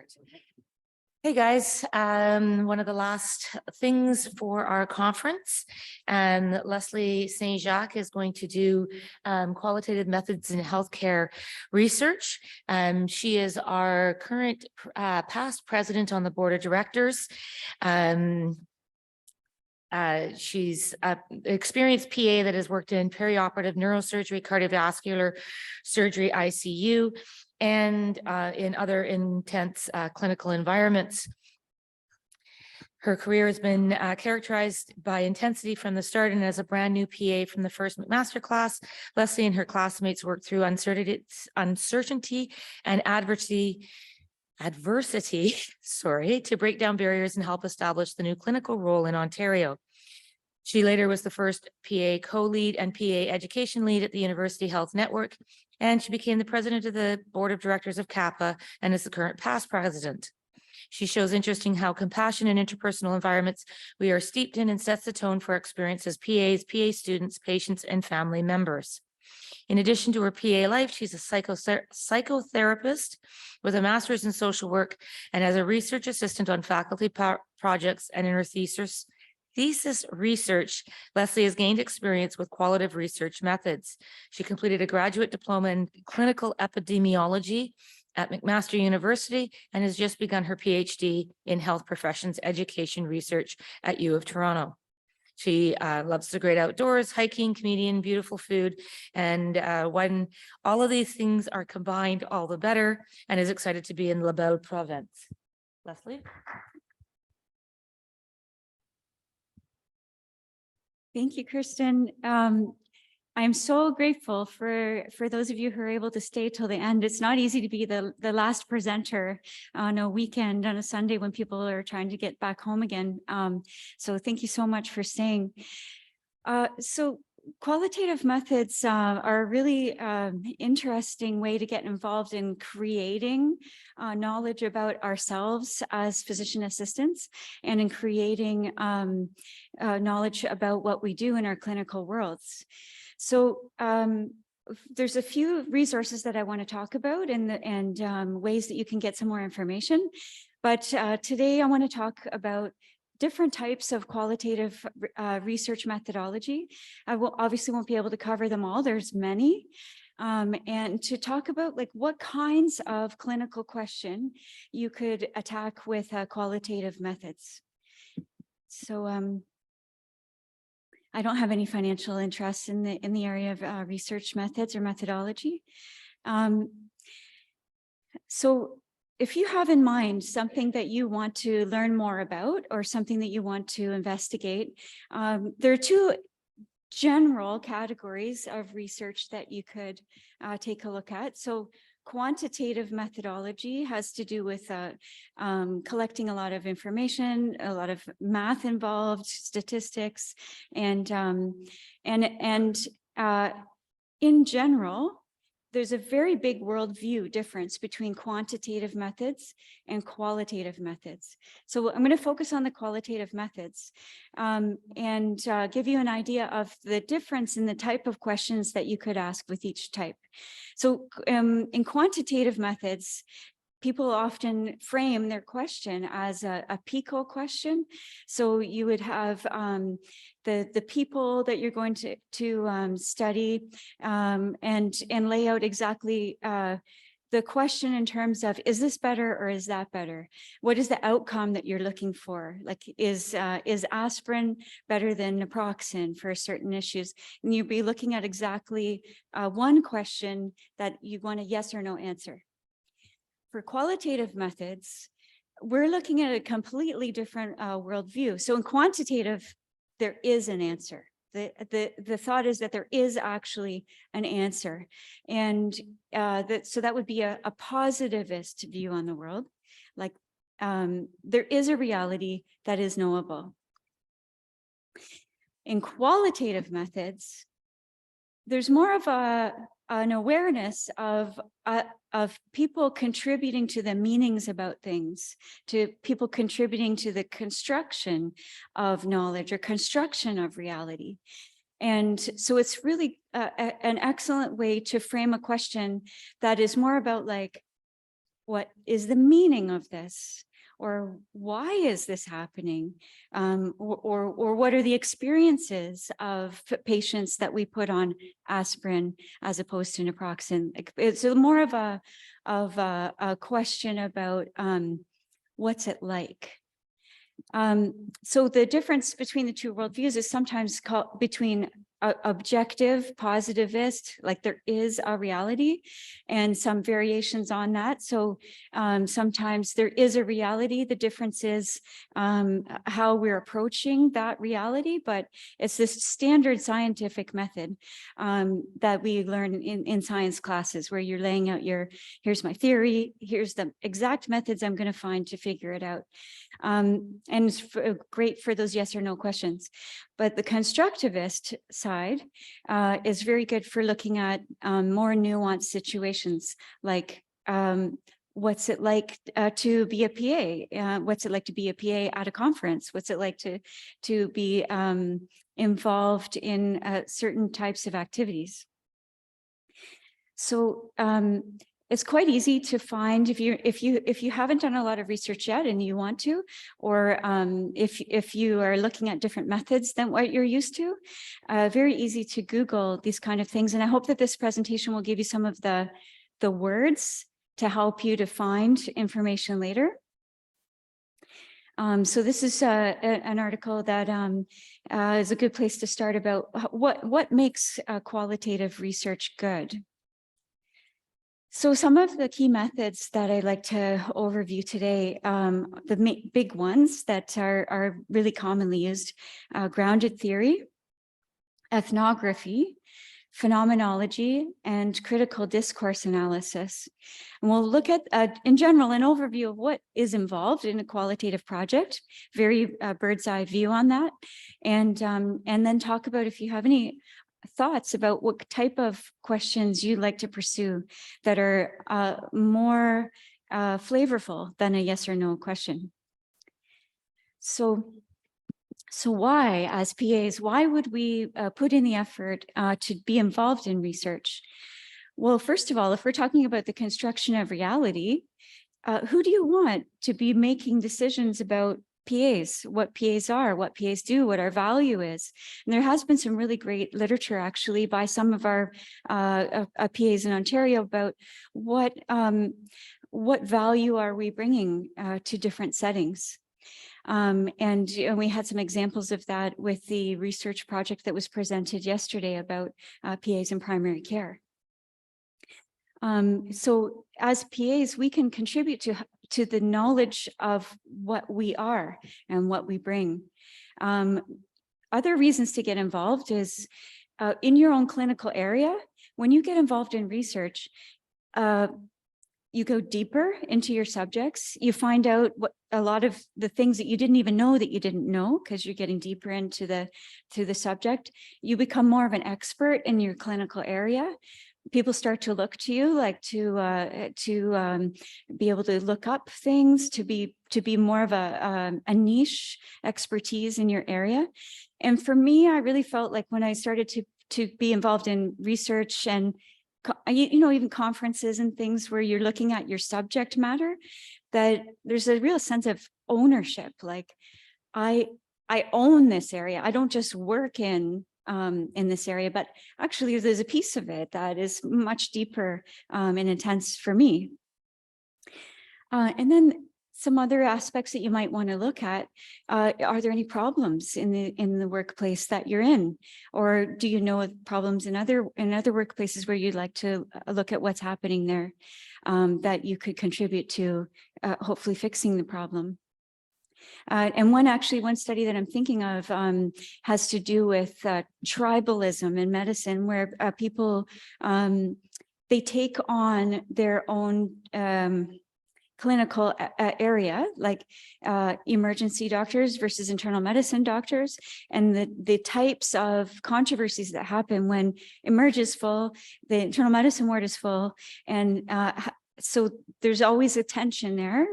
start. Hey guys, one of the last things for our conference, Leslie St. Jacques is going to do qualitative methods in healthcare research. She is our current past president on the board of directors. She's an experienced PA that has worked in perioperative neurosurgery, cardiovascular surgery, ICU, and in other intense clinical environments. Her career has been characterized by intensity from the start, and as a brand new PA from the first McMaster class, Leslie and her classmates worked through uncertainty and adversity, to break down barriers and help establish the new clinical role in Ontario. She later was the first PA co-lead and PA education lead at the University Health Network, and she became the president of the board of directors of CAPA and is the current past president. She shows interest in how compassion and interpersonal environments we are steeped in and sets the tone for experience as PAs, PA students, patients, and family members. In addition to her PA life, she's a psychotherapist with a master's in social work and as a research assistant on faculty projects, and in her thesis research, Leslie has gained experience with qualitative research methods. She completed a graduate diploma in clinical epidemiology at McMaster University and has just begun her PhD in health professions education research at U of Toronto. She loves the great outdoors, hiking, comedian, beautiful food, and when all of these things are combined, all the better, and is excited to be in La Belle Province. Leslie? Thank you, Kirsten. I'm so grateful for those of you who are able to stay till the end. It's not easy to be the last presenter on a weekend, on a Sunday when people are trying to get back home again. So thank you so much for staying. So qualitative methods are a really interesting way to get involved in creating knowledge about ourselves as physician assistants and in creating knowledge about what we do in our clinical worlds. So there's a few resources that I want to talk about and ways that you can get some more information. But today I want to talk about different types of qualitative research methodology. I obviously won't be able to cover them all. There's many. And to talk about like what kinds of clinical question you could attack with qualitative methods. So I don't have any financial interest in the area of research methods or methodology. So if you have in mind something that you want to learn more about or something that you want to investigate, there are two general categories of research that you could take a look at. So quantitative methodology has to do with collecting a lot of information, a lot of math involved, statistics, and in general, there's a very big worldview difference between quantitative methods and qualitative methods. So I'm going to focus on the qualitative methods and give you an idea of the difference in the type of questions that you could ask with each type. So in quantitative methods, people often frame their question as a PICO question. So you would have the people that you're going to study and lay out exactly the question in terms of, is this better or is that better? What is the outcome that you're looking for? Like, is aspirin better than naproxen for certain issues? And you'd be looking at exactly one question that you want a yes or no answer. For qualitative methods, we're looking at a completely different worldview. So in quantitative, there is an answer. The thought is that there is actually an answer. And so that would be a positivist view on the world. Like there is a reality that is knowable. In qualitative methods, there's more of an awareness of people contributing to the meanings about things, to people contributing to the construction of knowledge or construction of reality. And so it's really an excellent way to frame a question that is more about like, what is the meaning of this? Or why is this happening? Or what are the experiences of patients that we put on aspirin as opposed to naproxen? It's more of a question about what's it like? So the difference between the two worldviews is sometimes called between objective, positivist, like there is a reality, and some variations on that. So sometimes there is a reality. The difference is how we're approaching that reality, but it's this standard scientific method that we learn in science classes, where you're laying out here's my theory, here's the exact methods I'm going to find to figure it out. And it's great for those yes or no questions. But the constructivist side is very good for looking at more nuanced situations, like what's it like to be a PA? What's it like to be a PA at a conference? What's it like to be involved in certain types of activities? So it's quite easy to find if you haven't done a lot of research yet and you want to, or if you are looking at different methods than what you're used to, very easy to Google these kind of things. And I hope that this presentation will give you some of the words to help you to find information later. So this is an article that is a good place to start about what makes qualitative research good. So some of the key methods that I'd like to overview today, the big ones that are really commonly used, grounded theory, ethnography, phenomenology, and critical discourse analysis. And we'll look at, in general, an overview of what is involved in a qualitative project, very bird's eye view on that, and then talk about if you have any thoughts about what type of questions you'd like to pursue that are more flavorful than a yes or no question. So why, as PAs, why would we put in the effort to be involved in research? Well, first of all, if we're talking about the construction of reality, who do you want to be making decisions about PAs, what PAs are, what PAs do, what our value is? And there has been some really great literature actually by some of our PAs in Ontario about what value are we bringing to different settings. And we had some examples of that with the research project that was presented yesterday about PAs in primary care. So as PAs, we can contribute to the knowledge of what we are and what we bring. Other reasons to get involved is in your own clinical area. When you get involved in research, you go deeper into your subjects. You find out what a lot of the things that you didn't even know that you didn't know, because you're getting deeper into the subject. You become more of an expert in your clinical area. People start to look to you, like to be able to look up things, to be more of a niche expertise in your area. And for me, I really felt like when I started to be involved in research and even conferences and things where you're looking at your subject matter, that there's a real sense of ownership. Like I own this area. I don't just work in this area, but actually there's a piece of it that is much deeper and intense for me. And then some other aspects that you might want to look at, are there any problems in the workplace that you're in? Or do you know of problems in other workplaces where you'd like to look at what's happening there that you could contribute to hopefully fixing the problem? And one study that I'm thinking of has to do with tribalism in medicine, where people, they take on their own clinical area, like emergency doctors versus internal medicine doctors, and the types of controversies that happen when emerge is full, the internal medicine ward is full, and so there's always a tension there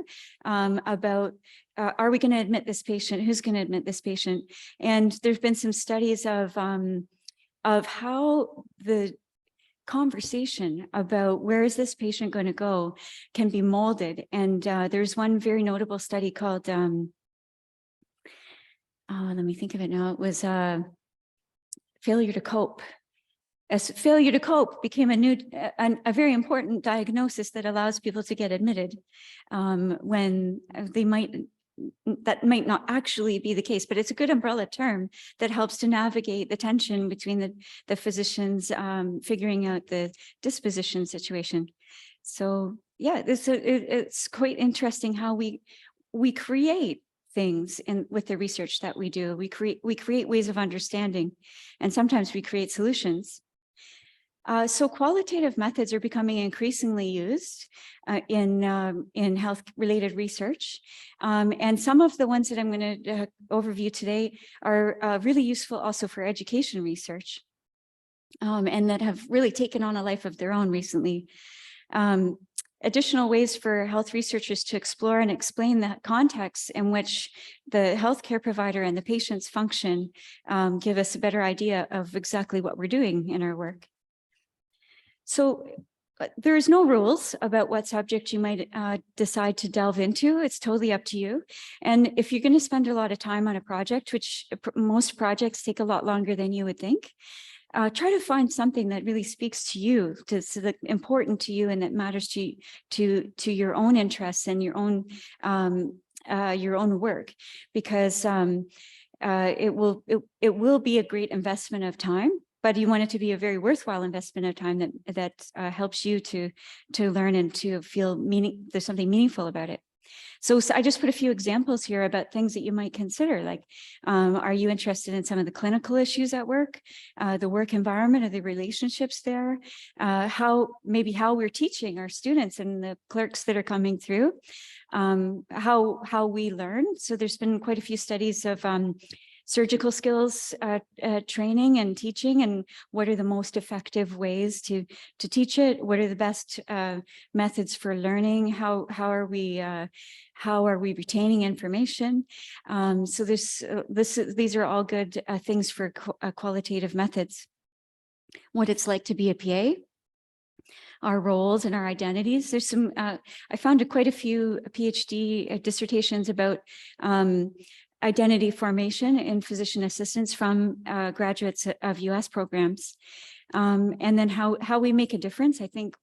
about are we going to admit this patient? Who's going to admit this patient? And there's been some studies of how the conversation about where is this patient going to go can be molded. And there's one very notable study called, let me think of it now. It was failure to cope. As failure to cope became a very important diagnosis that allows people to get admitted when that might not actually be the case, but it's a good umbrella term that helps to navigate the tension between the physicians figuring out the disposition situation. So yeah, it's quite interesting how we create things with the research that we do. We create ways of understanding, and sometimes we create solutions. So qualitative methods are becoming increasingly used in health-related research. And some of the ones that I'm going to overview today are really useful also for education research, and that have really taken on a life of their own recently. Additional ways for health researchers to explore and explain the context in which the healthcare provider and the patients function give us a better idea of exactly what we're doing in our work. So there's no rules about what subject you might decide to delve into. It's totally up to you. And if you're going to spend a lot of time on a project, which most projects take a lot longer than you would think, try to find something that really speaks to you, so that important to you and that matters to your own interests and your own work, because it will be a great investment of time. But you want it to be a very worthwhile investment of time that helps you to learn and to feel there's something meaningful about it. So I just put a few examples here about things that you might consider, like, are you interested in some of the clinical issues at work, the work environment, or the relationships there, how we're teaching our students and the clerks that are coming through, how we learn. So there's been quite a few studies of surgical skills training and teaching, and what are the most effective ways to teach it? What are the best methods for learning? How are we retaining information? So these are all good things for qualitative methods. What it's like to be a PA, our roles and our identities. There's some, I found quite a few PhD dissertations about identity formation in physician assistants from graduates of US programs. And then how we make a difference. I think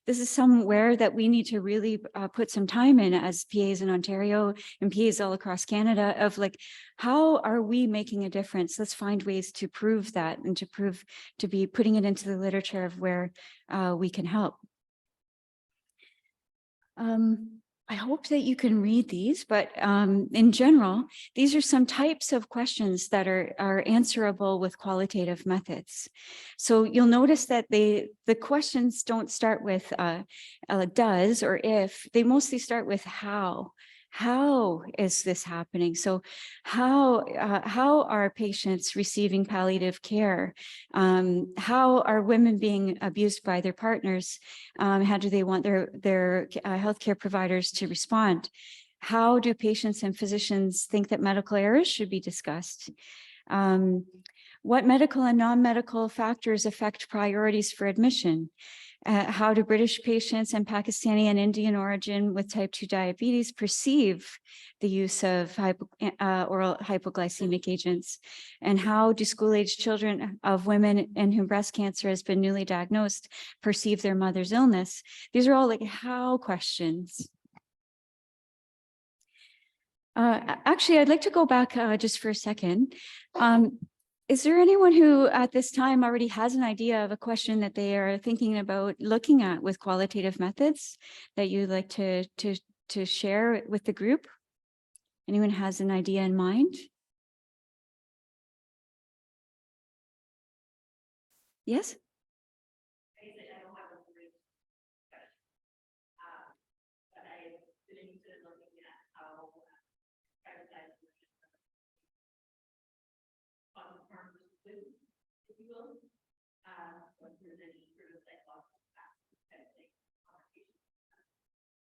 this is somewhere that we need to really put some time in as PAs in Ontario and PAs all across Canada, of like, how are we making a difference? Let's find ways to prove that, and to be putting it into the literature of where we can help. I hope that you can read these, but in general, these are some types of questions that are answerable with qualitative methods. So you'll notice that the questions don't start with does or if, they mostly start with how. How is this happening? So how are patients receiving palliative care? How are women being abused by their partners? How do they want their healthcare providers to respond? How do patients and physicians think that medical errors should be discussed? What medical and non-medical factors affect priorities for admission? How do British patients and Pakistani and Indian origin with type 2 diabetes perceive the use of oral hypoglycemic agents? And how do school-aged children of women in whom breast cancer has been newly diagnosed perceive their mother's illness? These are all like how questions. Actually, I'd like to go back just for a second. Is there anyone who at this time already has an idea of a question that they are thinking about looking at with qualitative methods that you'd like to share with the group? Anyone has an idea in mind? Yes?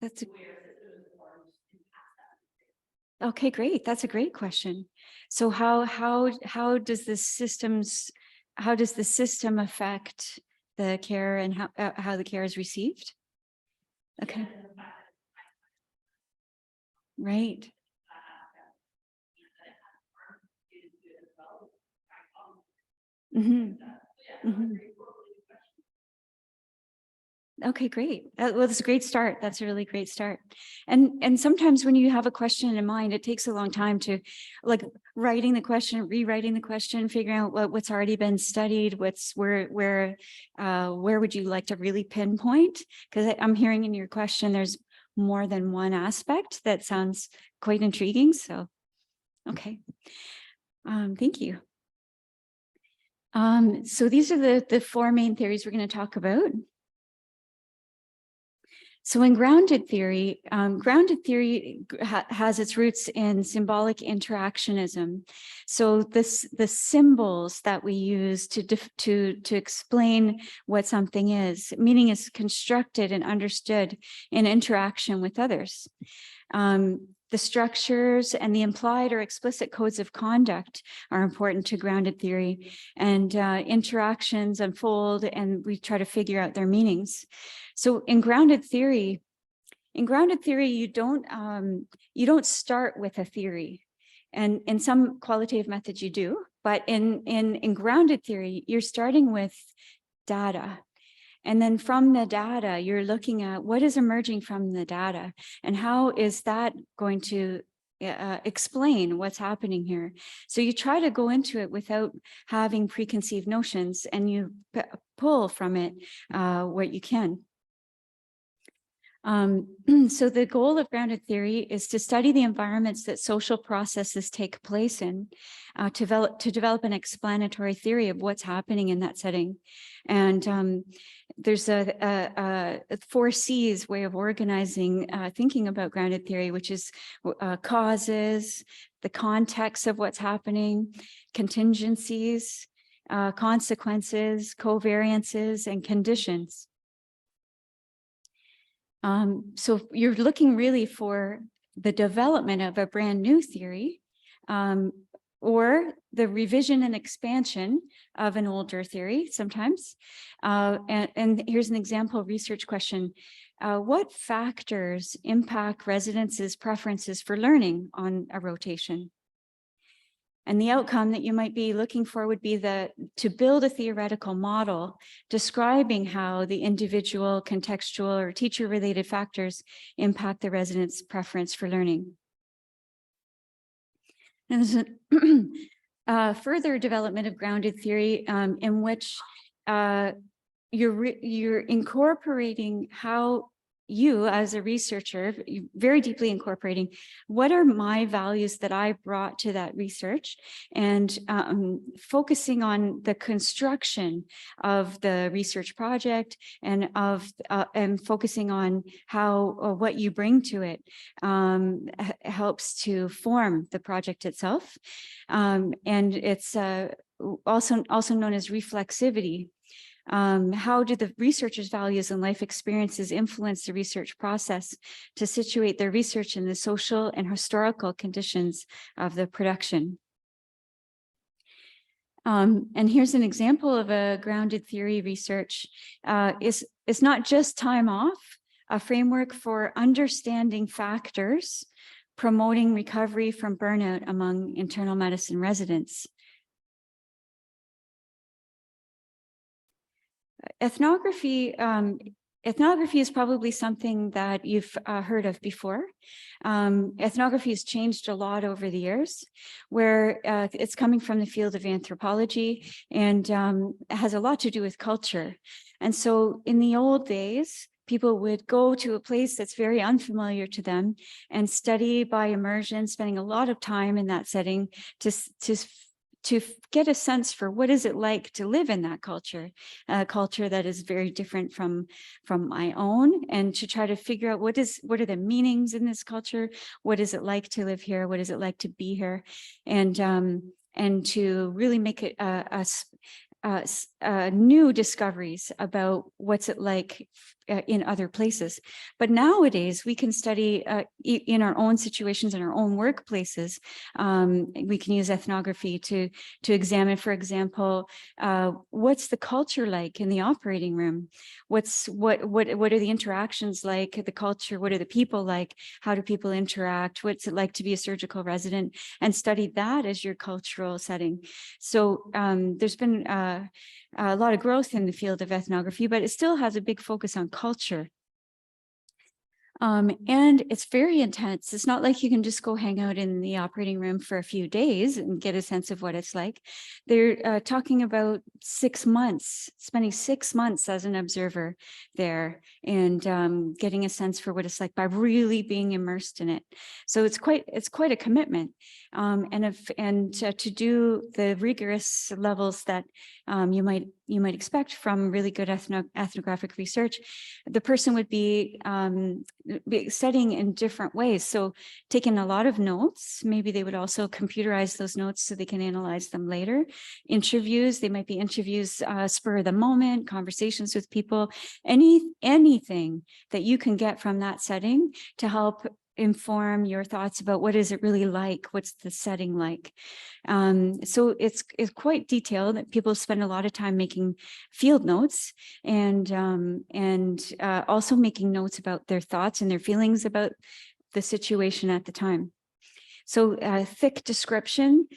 That's okay, great. That's a great question. So how does the system affect the care and how the care is received? Okay. Right. Mhm. Mhm. Okay, great. Well, that's a great start. That's a really great start. And sometimes when you have a question in mind, it takes a long time to like writing the question, rewriting the question, figuring out what's already been studied, where would you like to really pinpoint? Because I'm hearing in your question, there's more than one aspect that sounds quite intriguing. So, okay. Thank you. So these are the four main theories we're going to talk about. So in grounded theory has its roots in symbolic interactionism. So the symbols that we use to explain what something is, meaning is constructed and understood in interaction with others. The structures and the implied or explicit codes of conduct are important to grounded theory, and interactions unfold and we try to figure out their meanings. So in grounded theory, you don't start with a theory, and in some qualitative methods you do, but in grounded theory, you're starting with data. And then from the data, you're looking at what is emerging from the data and how is that going to explain what's happening here. So you try to go into it without having preconceived notions, and you pull from it what you can. So the goal of grounded theory is to study the environments that social processes take place in, to develop an explanatory theory of what's happening in that setting. And there's a 4 C's way of organizing thinking about grounded theory, which is causes, the context of what's happening, contingencies, consequences, covariances, and conditions. So you're looking really for the development of a brand new theory, or the revision and expansion of an older theory sometimes. And here's an example research question. What factors impact residents' preferences for learning on a rotation? And the outcome that you might be looking for would be to build a theoretical model describing how the individual, contextual, or teacher-related factors impact the resident's preference for learning. And there's a further development of grounded theory in which you're incorporating how you as a researcher, very deeply incorporating what are my values that I brought to that research, and focusing on the construction of the research project and focusing on how what you bring to it helps to form the project itself. And it's also known as reflexivity. How do the researchers' values and life experiences influence the research process to situate their research in the social and historical conditions of the production? And here's an example of a grounded theory research. It's not just time off, a framework for understanding factors promoting recovery from burnout among internal medicine residents. Ethnography is probably something that you've heard of before. Ethnography has changed a lot over the years, where it's coming from the field of anthropology, and has a lot to do with culture. And so in the old days, people would go to a place that's very unfamiliar to them and study by immersion, spending a lot of time in that setting to get a sense for what is it like to live in that culture, a culture that is very different from my own, and to try to figure out what are the meanings in this culture, what is it like to live here, what is it like to be here, and to really make it new discoveries about what's it like in other places. But nowadays we can study in our own situations, in our own workplaces. We can use ethnography to examine, for example, what's the culture like in the operating room? What are the interactions like, the culture? What are the people like? How do people interact? What's it like to be a surgical resident? And study that as your cultural setting. So there's been a lot of growth in the field of ethnography, but it still has a big focus on culture. And it's very intense. It's not like you can just go hang out in the operating room for a few days and get a sense of what it's like. They're talking about 6 months, spending 6 months as an observer there and getting a sense for what it's like by really being immersed in it. So it's quite a commitment. To do the rigorous levels that you might expect from really good ethnographic research, the person would be studying in different ways. So taking a lot of notes, maybe they would also computerize those notes so they can analyze them later. Interviews, they might be interviews, spur of the moment, conversations with people, anything that you can get from that setting to help inform your thoughts about what is it really like, what's the setting like. So it's quite detailed. People spend a lot of time making field notes and also making notes about their thoughts and their feelings about the situation at the time. So thick description,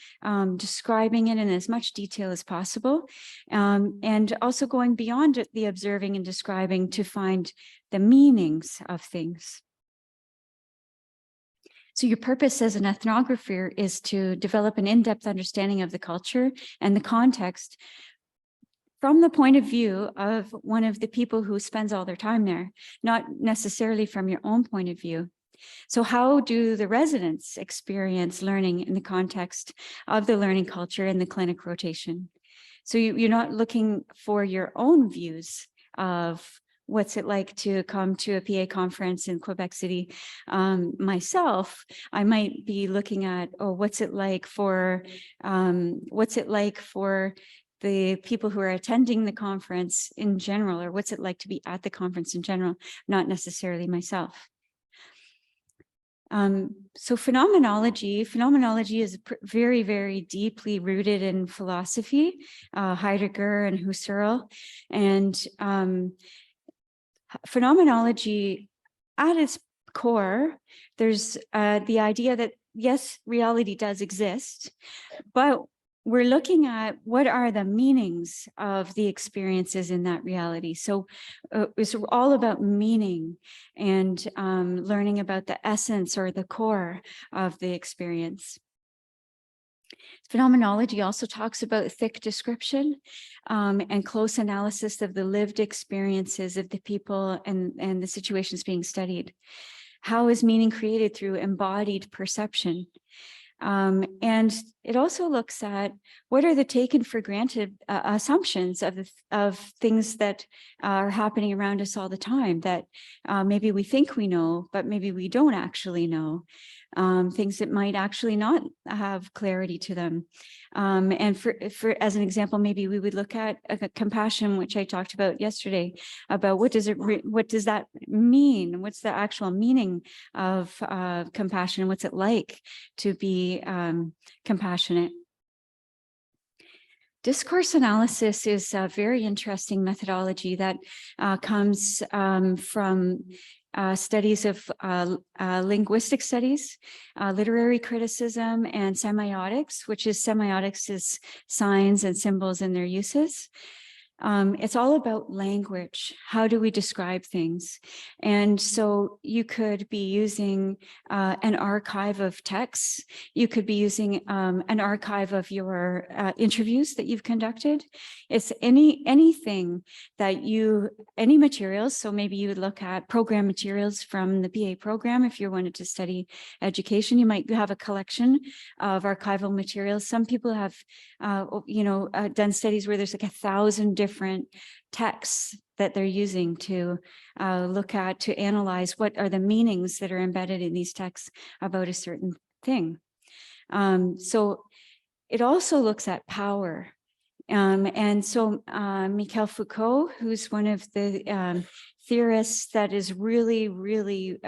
describing it in as much detail as possible, and also going beyond the observing and describing to find the meanings of things. So your purpose as an ethnographer is to develop an in-depth understanding of the culture and the context from the point of view of one of the people who spends all their time there, not necessarily from your own point of view. So how do the residents experience learning in the context of the learning culture in the clinic rotation? So you're not looking for your own views of what's it like to come to a PA conference in Quebec City. Myself, I might be looking at, what's it like for the people who are attending the conference in general, or what's it like to be at the conference in general, not necessarily myself. So phenomenology is very, very deeply rooted in philosophy, Heidegger and Husserl, and phenomenology at its core, there's the idea that yes, reality does exist, but we're looking at what are the meanings of the experiences in that reality. So it's all about meaning and learning about the essence or the core of the experience. Phenomenology also talks about thick description and close analysis of the lived experiences of the people and the situations being studied. How is meaning created through embodied perception? And it also looks at what are the taken for granted assumptions of things that are happening around us all the time that maybe we think we know, but maybe we don't actually know. Things that might actually not have clarity to them. And for as an example, maybe we would look at compassion, which I talked about yesterday, about what does that mean? What's the actual meaning of compassion? What's it like to be compassionate? Discourse analysis is a very interesting methodology that comes from studies of linguistic studies, literary criticism, and semiotics, which is semiotics is signs and symbols and their uses. It's all about language. How do we describe things? And so you could be using an archive of texts. You could be using an archive of your interviews that you've conducted. It's anything that any materials. So maybe you would look at program materials from the PA program. If you wanted to study education, you might have a collection of archival materials. Some people have, done studies where there's like 1,000 different texts that they're using to look at, to analyze what are the meanings that are embedded in these texts about a certain thing. So it also looks at power And so Michel Foucault, who's one of the theorists that is really, really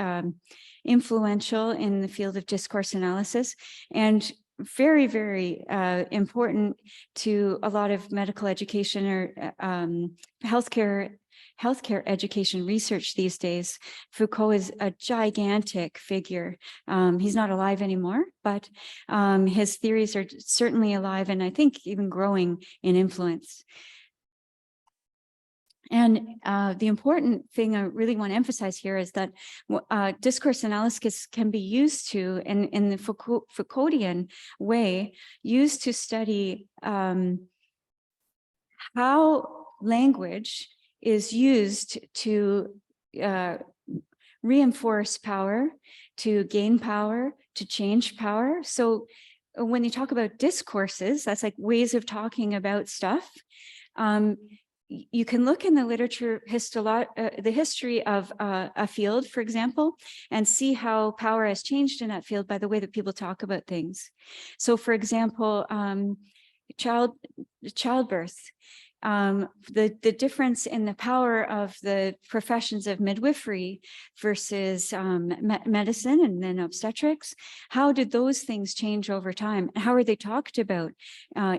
influential in the field of discourse analysis and very, very important to a lot of medical education or healthcare education research these days. Foucault is a gigantic figure. He's not alive anymore, but his theories are certainly alive and I think even growing in influence. And the important thing I really want to emphasize here is that discourse analysis can be used to, in the Foucauldian way, used to study how language is used to reinforce power, to gain power, to change power. So when you talk about discourses, that's like ways of talking about stuff. You can look in the literature, the history of a field, for example, and see how power has changed in that field by the way that people talk about things. So, for example, childbirth. The difference in the power of the professions of midwifery versus medicine and then obstetrics, how did those things change over time? How are they talked about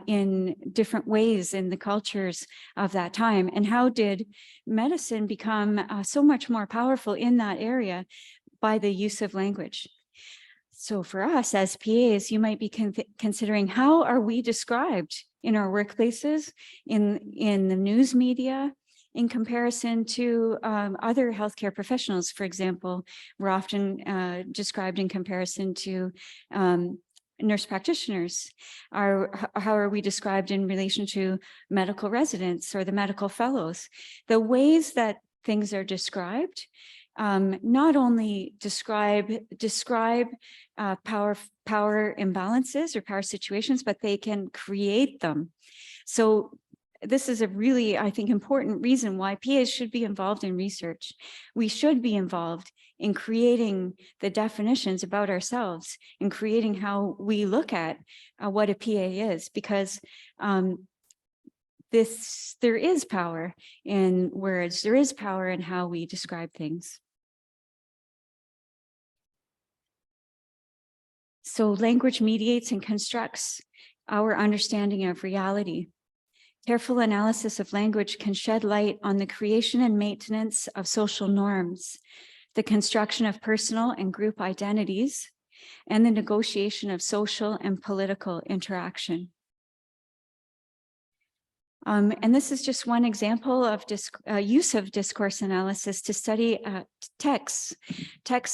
in different ways in the cultures of that time? And how did medicine become so much more powerful in that area by the use of language? So for us as PAs, you might be considering, how are we described in our workplaces, in the news media, in comparison to other healthcare professionals? For example, we're often described in comparison to nurse practitioners. How are we described in relation to medical residents or the medical fellows? The ways that things are described not only describe power imbalances or power situations, but they can create them. So this is a really, I think, important reason why PAs should be involved in research. We should be involved in creating the definitions about ourselves and creating how we look at what a PA is, because there is power in words, there is power in how we describe things. So language mediates and constructs our understanding of reality. Careful analysis of language can shed light on the creation and maintenance of social norms, the construction of personal and group identities, and the negotiation of social and political interaction. And this is just one example of use of discourse analysis to study texts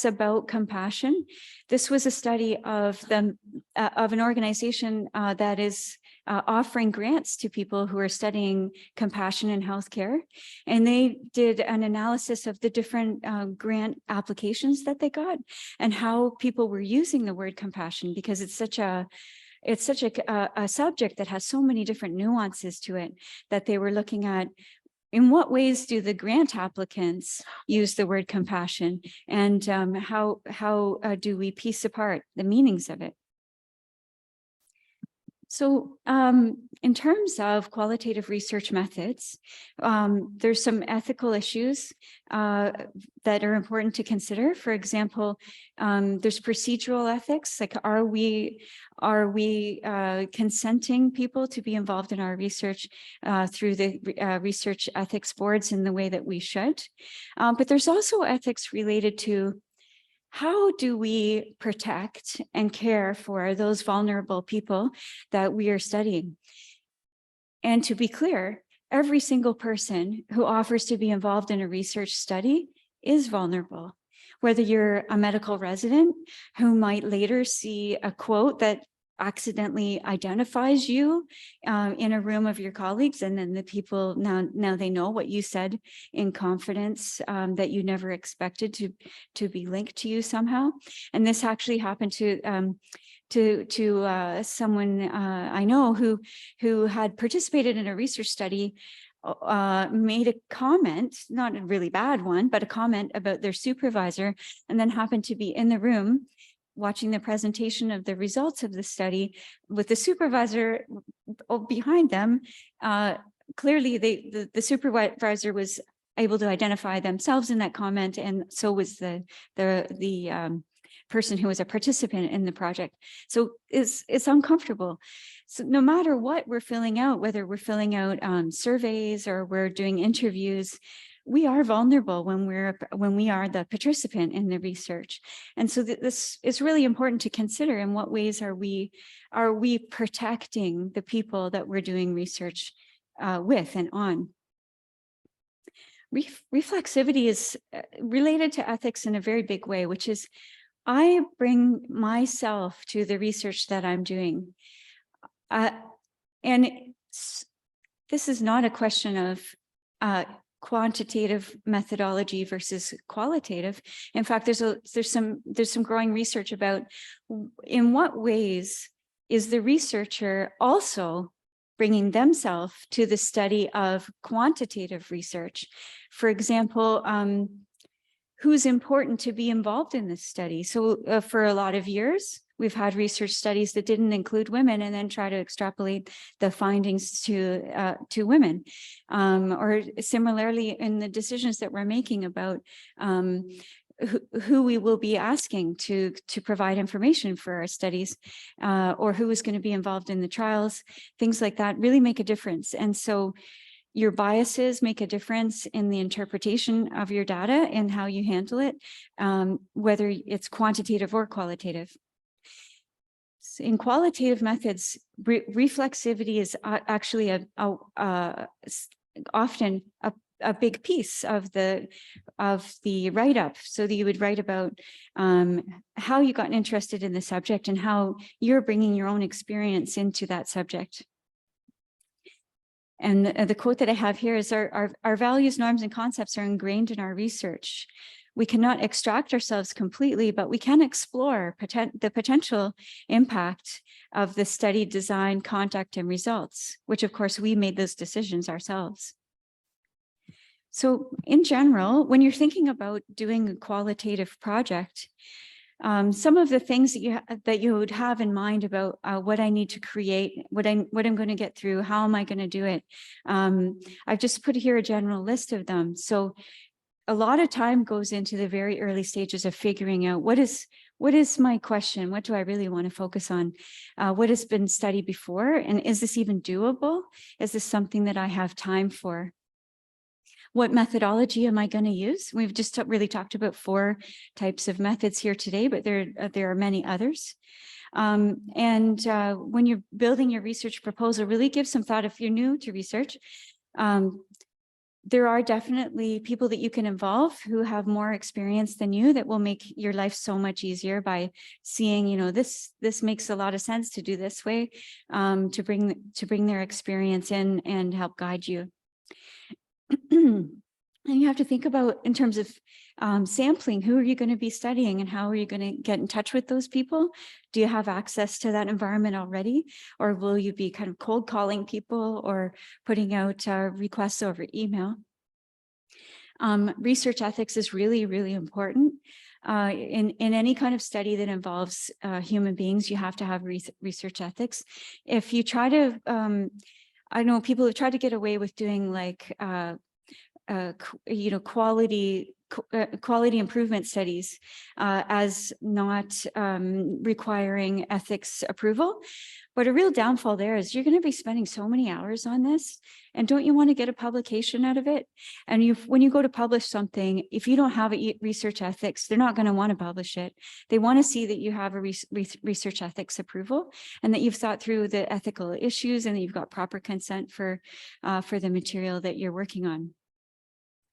about compassion. This was a study of an organization that is offering grants to people who are studying compassion in healthcare. And they did an analysis of the different grant applications that they got and how people were using the word compassion, because it's such a subject that has so many different nuances to it, that they were looking at in what ways do the grant applicants use the word compassion, and how do we piece apart the meanings of it. So in terms of qualitative research methods, there's some ethical issues that are important to consider. For example, there's procedural ethics, like are we consenting people to be involved in our research through the research ethics boards in the way that we should. But there's also ethics related to how do we protect and care for those vulnerable people that we are studying? And to be clear, every single person who offers to be involved in a research study is vulnerable. Whether you're a medical resident who might later see a quote that accidentally identifies you in a room of your colleagues, and then the people now they know what you said in confidence that you never expected to be linked to you somehow. And this actually happened to someone I know who had participated in a research study, made a comment, not a really bad one, but a comment about their supervisor, and then happened to be in the room watching the presentation of the results of the study with the supervisor behind them, clearly the supervisor was able to identify themselves in that comment, and so was the person who was a participant in the project. So it's uncomfortable. So no matter what we're filling out, whether we're filling out surveys or we're doing interviews, we are vulnerable when we are the participant in the research. And so this is really important to consider. In what ways are we protecting the people that we're doing research with and on? Reflexivity is related to ethics in a very big way, which is I bring myself to the research that I'm doing. And this is not a question of quantitative methodology versus qualitative. In fact, there's some growing research about in what ways is the researcher also bringing themselves to the study of quantitative research. For example, who's important to be involved in this study? So for a lot of years, we've had research studies that didn't include women and then try to extrapolate the findings to women. Or similarly, in the decisions that we're making about who we will be asking to provide information for our studies, or who is going to be involved in the trials, things like that really make a difference. And so your biases make a difference in the interpretation of your data and how you handle it, whether it's quantitative or qualitative. In qualitative methods, reflexivity is actually often a big piece of the write-up, so that you would write about how you got interested in the subject and how you're bringing your own experience into that subject. And the quote that I have here is our values, norms, and concepts are ingrained in our research. We cannot extract ourselves completely, but we can explore the potential impact of the study design, conduct, and results, which of course we made those decisions ourselves. So in general, when you're thinking about doing a qualitative project, some of the things that you would have in mind about what I need to create, what I'm going to get through, how am I going to do it? I've just put here a general list of them. So a lot of time goes into the very early stages of figuring out what is my question? What do I really want to focus on? What has been studied before? And is this even doable? Is this something that I have time for? What methodology am I going to use? We've just really talked about 4 types of methods here today, but there are many others. When you're building your research proposal, really give some thought. If you're new to research, there are definitely people that you can involve who have more experience than you that will make your life so much easier by seeing, you know, this makes a lot of sense to do this way, to bring their experience in and help guide you. And you have to think about, in terms of sampling, who are you going to be studying and how are you going to get in touch with those people? Do you have access to that environment already? Or will you be kind of cold calling people or putting out requests over email? Research ethics is really, really important. In any kind of study that involves human beings, you have to have research ethics. If you try to, I know people have tried to get away with doing like, quality improvement studies as not requiring ethics approval. But a real downfall there is you're going to be spending so many hours on this, and don't you want to get a publication out of it? And when you go to publish something, if you don't have a research ethics, they're not going to want to publish it. They want to see that you have a research ethics approval and that you've thought through the ethical issues and that you've got proper consent for the material that you're working on.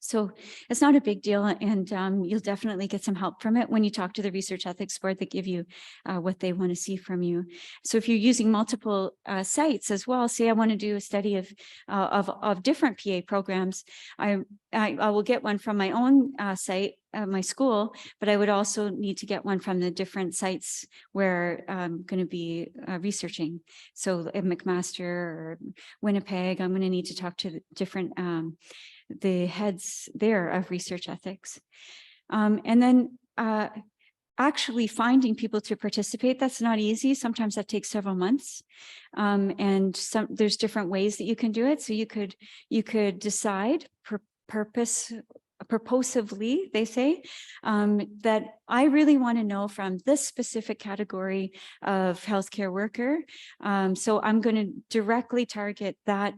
So it's not a big deal, and you'll definitely get some help from it when you talk to the Research Ethics Board that give you what they want to see from you. So if you're using multiple sites as well, say I want to do a study of different PA programs, I will get one from my own site, my school, but I would also need to get one from the different sites where I'm going to be researching. So at McMaster or Winnipeg, I'm going to need to talk to the different the heads there of research ethics. And then actually finding people to participate, that's not easy. Sometimes that takes several months. And there's different ways that you can do it. So you could decide purposively, they say, that I really want to know from this specific category of healthcare worker. So I'm going to directly target that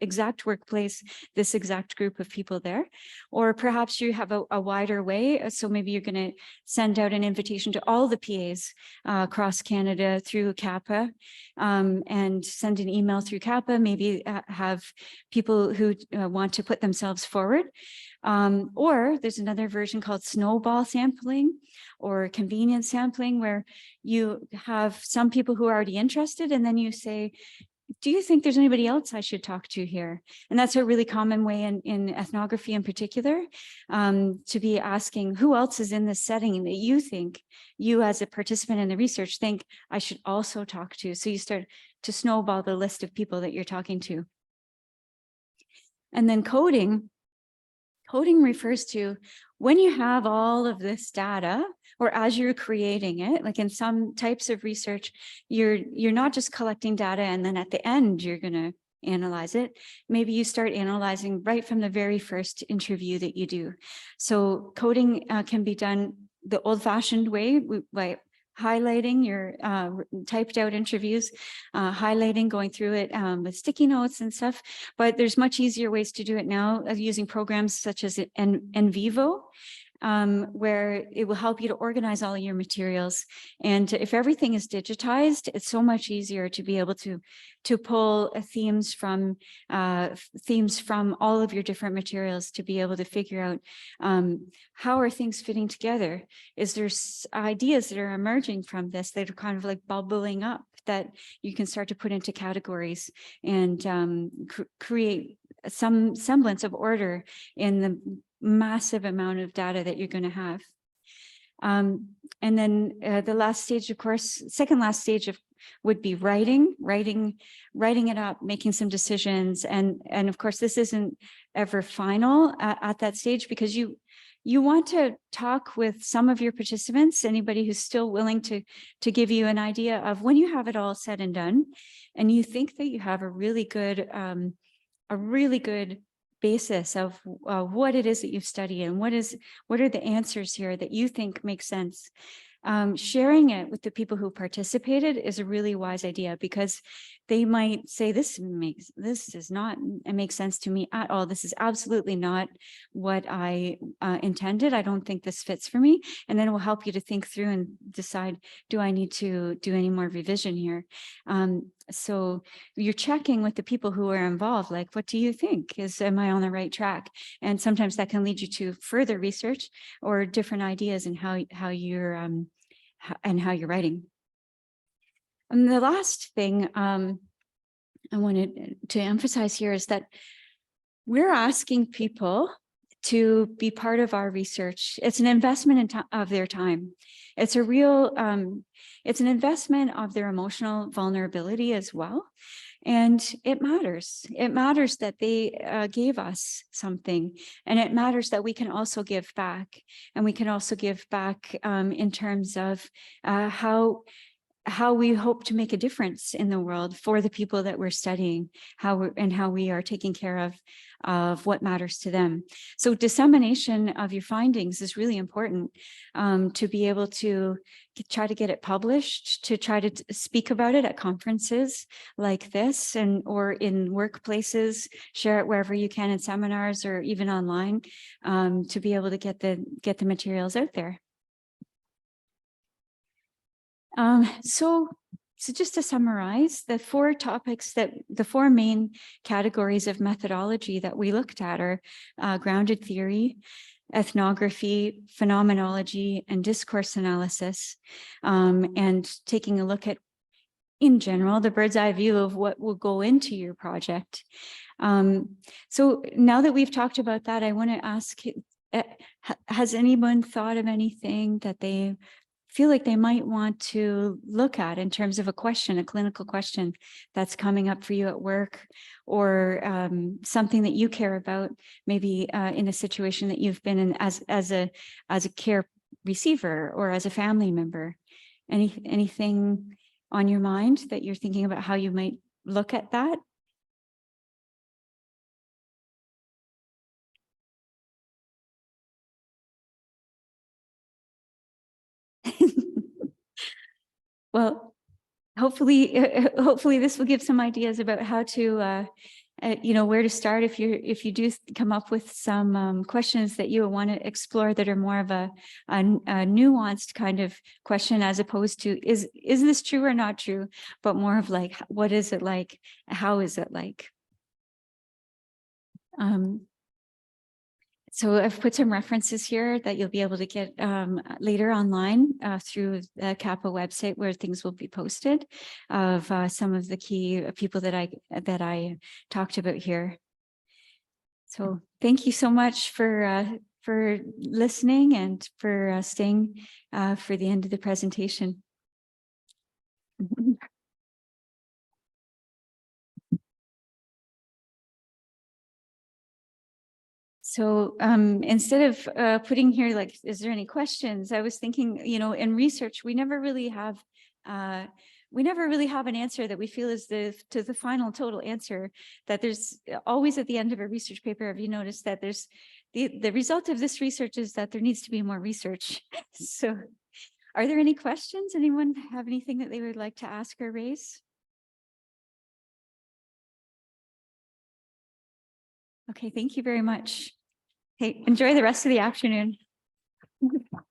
exact workplace, this exact group of people there. Or perhaps you have a wider way. So maybe you're going to send out an invitation to all the PAs across Canada through CAPA, and send an email through CAPA, maybe have people who want to put themselves forward. Or there's another version called snowball sampling or convenience sampling, where you have some people who are already interested, and then you say, do you think there's anybody else I should talk to here? And that's a really common way in ethnography in particular, to be asking who else is in this setting that you think, you as a participant in the research, think I should also talk to. So you start to snowball the list of people that you're talking to. And then coding refers to when you have all of this data, or as you're creating it, like in some types of research, you're not just collecting data and then at the end you're going to analyze it. Maybe you start analyzing right from the very first interview that you do. So coding can be done the old-fashioned way by highlighting your typed out interviews, highlighting, going through it with sticky notes and stuff. But there's much easier ways to do it now, using programs such as NVivo, where it will help you to organize all your materials. And if everything is digitized, it's so much easier to be able to pull themes from all of your different materials, to be able to figure out how are things fitting together. Is there ideas that are emerging from this that are kind of like bubbling up that you can start to put into categories and create some semblance of order in the massive amount of data that you're going to have. And then the last stage, of course, second last stage would be writing it up, making some decisions. And of course, this isn't ever final at that stage, because you want to talk with some of your participants, anybody who's still willing to give you an idea of, when you have it all said and done, and you think that you have a really good basis of what it is that you've studied and what are the answers here that you think make sense. Sharing it with the people who participated is a really wise idea, because they might say, this does not make sense to me at all. This is absolutely not what I intended. I don't think this fits for me. And then it will help you to think through and decide, do I need to do any more revision here? So you're checking with the people who are involved, like, what do you think? Am I on the right track? And sometimes that can lead you to further research or different ideas in how you're writing. And the last thing I wanted to emphasize here is that we're asking people to be part of our research. It's an investment of their time. It's a real, it's an investment of their emotional vulnerability as well. And it matters. It matters that they gave us something, and it matters that we can also give back. And we can also give back in terms of how we hope to make a difference in the world for the people that we're studying, how we are taking care of what matters to them. So dissemination of your findings is really important, to be able to try to get it published, to try to speak about it at conferences like this, or in workplaces, share it wherever you can in seminars or even online, to be able to get the materials out there. So just to summarize, the four main categories of methodology that we looked at are grounded theory, ethnography, phenomenology, and discourse analysis, and taking a look at, in general, the bird's eye view of what will go into your project. So now that we've talked about that, I want to ask, has anyone thought of anything that they feel like they might want to look at in terms of a clinical question that's coming up for you at work, or something that you care about, maybe in a situation that you've been in as a care receiver or as a family member? Anything on your mind that you're thinking about how you might look at that? Well, hopefully this will give some ideas about how to, where to start if you do come up with some questions that you want to explore that are more of a nuanced kind of question, as opposed to is this true or not true, but more of like, what is it like? How is it like? So I've put some references here that you'll be able to get later online through the CAPA website, where things will be posted of some of the key people that I talked about here. So thank you so much for listening and for staying for the end of the presentation. So instead of putting here, like, is there any questions? I was thinking, in research, we never really have an answer that we feel is to the final total answer. That there's always at the end of a research paper, have you noticed that there's the result of this research is that there needs to be more research. So are there any questions? Anyone have anything that they would like to ask or raise? Okay, thank you very much. Hey, enjoy the rest of the afternoon.